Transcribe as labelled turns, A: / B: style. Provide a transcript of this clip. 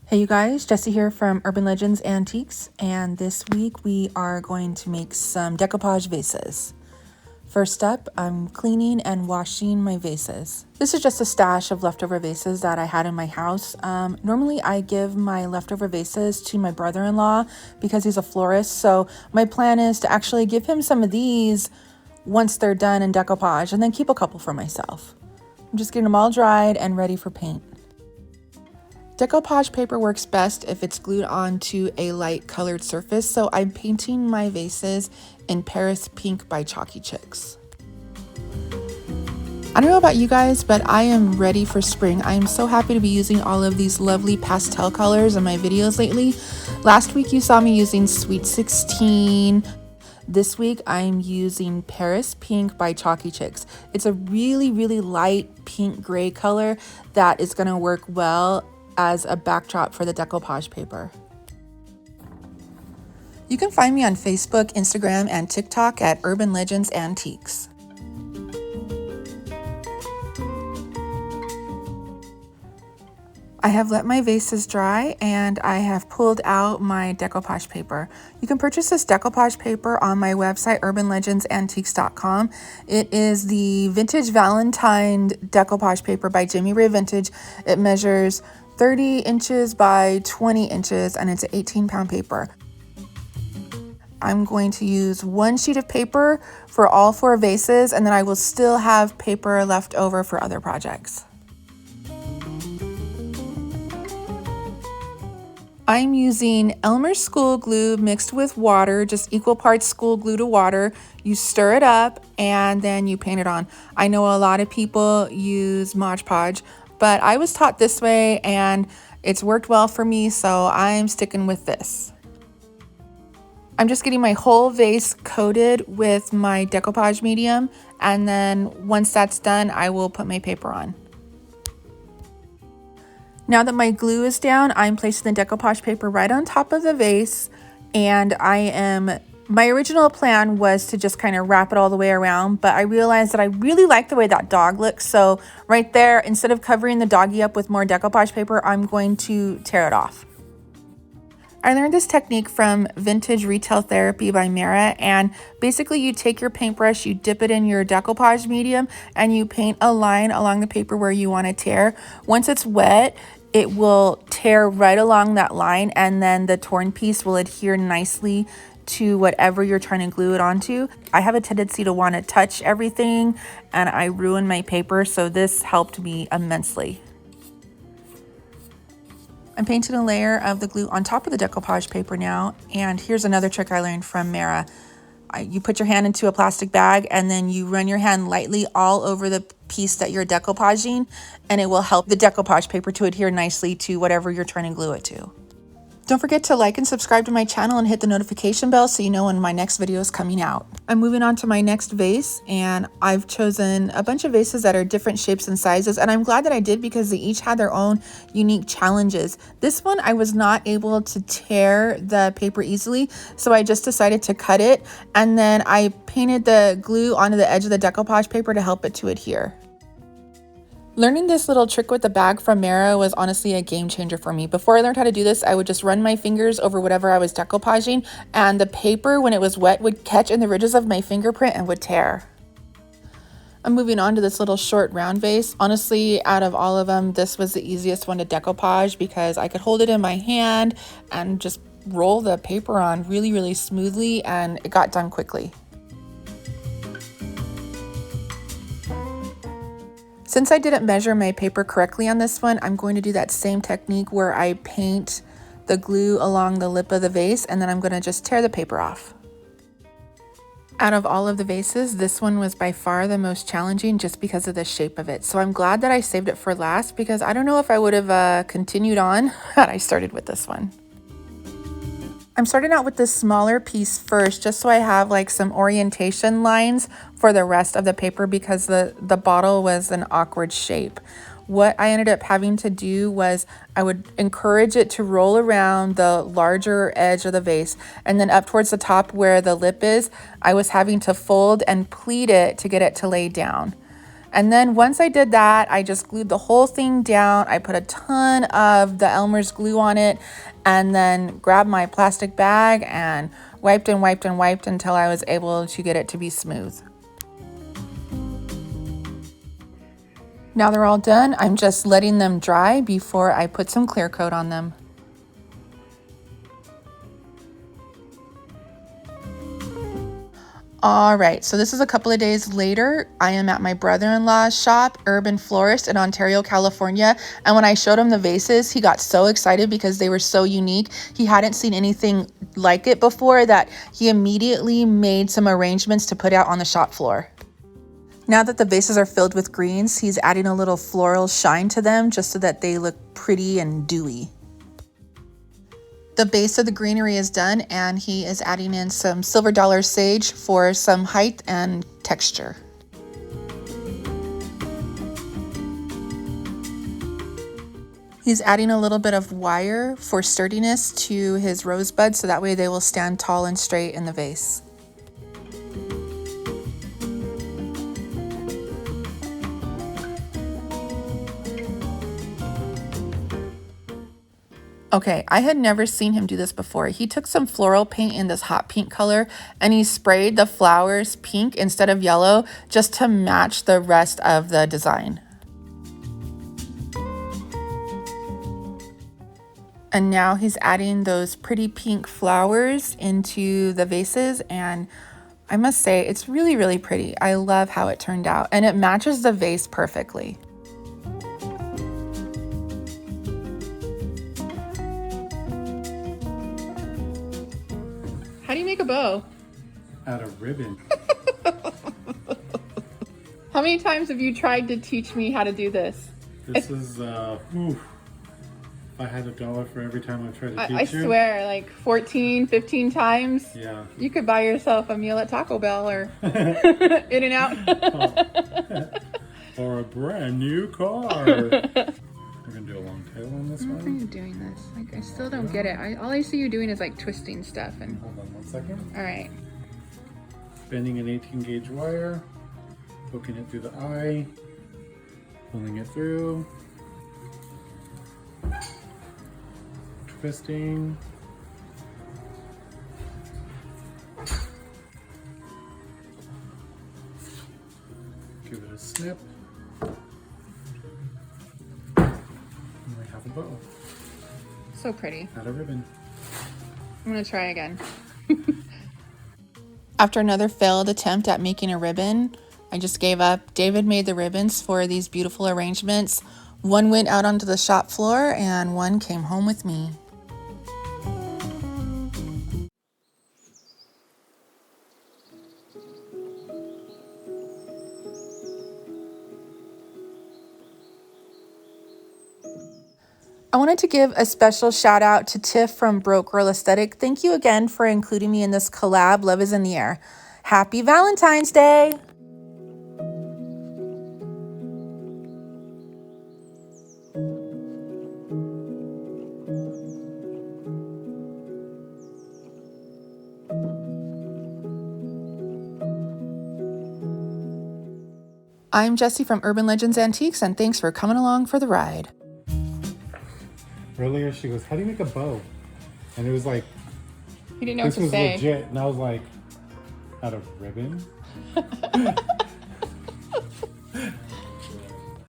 A: Hey you guys, Jessie here from Urban Legends Antiques, and this week we are going to make some decoupage vases. First up, I'm cleaning and washing my vases. This is just a stash of leftover vases that I had in my house. Normally I give my leftover vases to my brother-in-law because he's a florist, so my plan is to actually give him some of these once they're done in decoupage and then keep a couple for myself. I'm just getting them all dried and ready for paint. Decoupage paper works best if it's glued onto a light colored surface, so I'm painting my vases in Paris Pink by Chalky Chicks. I don't know about you guys, but I am ready for spring. I am so happy to be using all of these lovely pastel colors in my videos lately. Last week you saw me using Sweet 16. This week I'm using Paris Pink by Chalky Chicks. It's a really light pink gray color that is going to work well as a backdrop for the decoupage paper. You can find me on Facebook, Instagram, and TikTok at Urban Legends Antiques. I have let my vases dry and I have pulled out my decoupage paper. You can purchase this decoupage paper on my website, urbanlegendsantiques.com. It is the Vintage Valentine decoupage paper by Jimmy Ray Vintage. It measures 30 inches by 20 inches and it's an 18-pound paper. I'm going to use one sheet of paper for all 4 vases, and then I will still have paper left over for other projects. I'm using Elmer's school glue mixed with water, just equal parts school glue to water. You stir it up and then you paint it on. I know a lot of people use Mod Podge, but I was taught this way and it's worked well for me, so I'm sticking with this. I'm just getting my whole vase coated with my decoupage medium, and then once that's done, I will put my paper on. Now that my glue is down, I'm placing the decoupage paper right on top of the vase, and my original plan was to just kind of wrap it all the way around, but I realized that I really like the way that dog looks. So right there, instead of covering the doggy up with more decoupage paper, I'm going to tear it off. I learned this technique from Vintage Retail Therapy by Mara, and basically you take your paintbrush, you dip it in your decoupage medium, and you paint a line along the paper where you want to tear. Once it's wet, it will tear right along that line, and then the torn piece will adhere nicely to whatever you're trying to glue it onto. I have a tendency to want to touch everything and I ruin my paper, so this helped me immensely. I'm painting a layer of the glue on top of the decoupage paper now, and here's another trick I learned from Mara. You put your hand into a plastic bag and then you run your hand lightly all over the piece that you're decoupaging, and it will help the decoupage paper to adhere nicely to whatever you're trying to glue it to. Don't forget to like and subscribe to my channel and hit the notification bell so you know when my next video is coming out. I'm moving on to my next vase, and I've chosen a bunch of vases that are different shapes and sizes, and I'm glad that I did because they each had their own unique challenges. This one I was not able to tear the paper easily, so I just decided to cut it, and then I painted the glue onto the edge of the decoupage paper to help it to adhere. Learning this little trick with the bag from Mara was honestly a game changer for me. Before I learned how to do this, I would just run my fingers over whatever I was decoupaging, and the paper, when it was wet, would catch in the ridges of my fingerprint and would tear. I'm moving on to this little short round vase. Honestly, out of all of them, this was the easiest one to decoupage because I could hold it in my hand and just roll the paper on really smoothly, and it got done quickly. Since I didn't measure my paper correctly on this one, I'm going to do that same technique where I paint the glue along the lip of the vase, and then I'm going to just tear the paper off. Out of all of the vases, this one was by far the most challenging just because of the shape of it. So I'm glad that I saved it for last because I don't know if I would have continued on had I started with this one. I'm starting out with this smaller piece first, just so I have like some orientation lines for the rest of the paper because the bottle was an awkward shape. What I ended up having to do was I would encourage it to roll around the larger edge of the vase, and then up towards the top where the lip is, I was having to fold and pleat it to get it to lay down. And then once I did that, I just glued the whole thing down. I put a ton of the Elmer's glue on it and then grabbed my plastic bag and wiped and wiped and wiped until I was able to get it to be smooth. Now they're all done. I'm just letting them dry before I put some clear coat on them. All right, so this is a couple of days later. I am at my brother-in-law's shop, Urban Florist in Ontario, California. And when I showed him the vases, he got so excited because they were so unique. He hadn't seen anything like it before that he immediately made some arrangements to put out on the shop floor. Now that the vases are filled with greens, he's adding a little floral shine to them just so that they look pretty and dewy. The base of the greenery is done and he is adding in some silver dollar sage for some height and texture. He's adding a little bit of wire for sturdiness to his rosebuds so that way they will stand tall and straight in the vase. Okay, I had never seen him do this before. He took some floral paint in this hot pink color and he sprayed the flowers pink instead of yellow just to match the rest of the design. And now he's adding those pretty pink flowers into the vases, and I must say it's really, really pretty. I love how it turned out and it matches the vase perfectly. How do you make a bow?
B: Out of ribbon.
A: How many times have you tried to teach me how to do this?
B: This is, if I had $1 for every time I tried to teach you.
A: I swear, like 14, 15 times.
B: Yeah.
A: You could buy yourself a meal at Taco Bell or In-N-Out.
B: Or a brand new car. We're going to do a long tail on this one.
A: How are you doing this? Like, I still don't get it. All I see you doing is like twisting stuff. And
B: hold on 1 second.
A: all right.
B: Bending an 18 gauge wire, poking it through the eye, pulling it through, twisting, give it a snip, and we have a bow.
A: So pretty.
B: Out of ribbon.
A: I'm gonna try again. After another failed attempt at making a ribbon, I just gave up. David made the ribbons for these beautiful arrangements. One went out onto the shop floor and one came home with me. I wanted to give a special shout out to Tiff from Broke Girl Aesthetic. Thank you again for including me in this collab. Love is in the air. Happy Valentine's Day! I'm Jessie from Urban Legends Antiques, and thanks for coming along for the ride.
B: Earlier she goes, how do you make a bow? And it was like,
A: You didn't know what to say.
B: This was legit. And I was like, out of ribbon?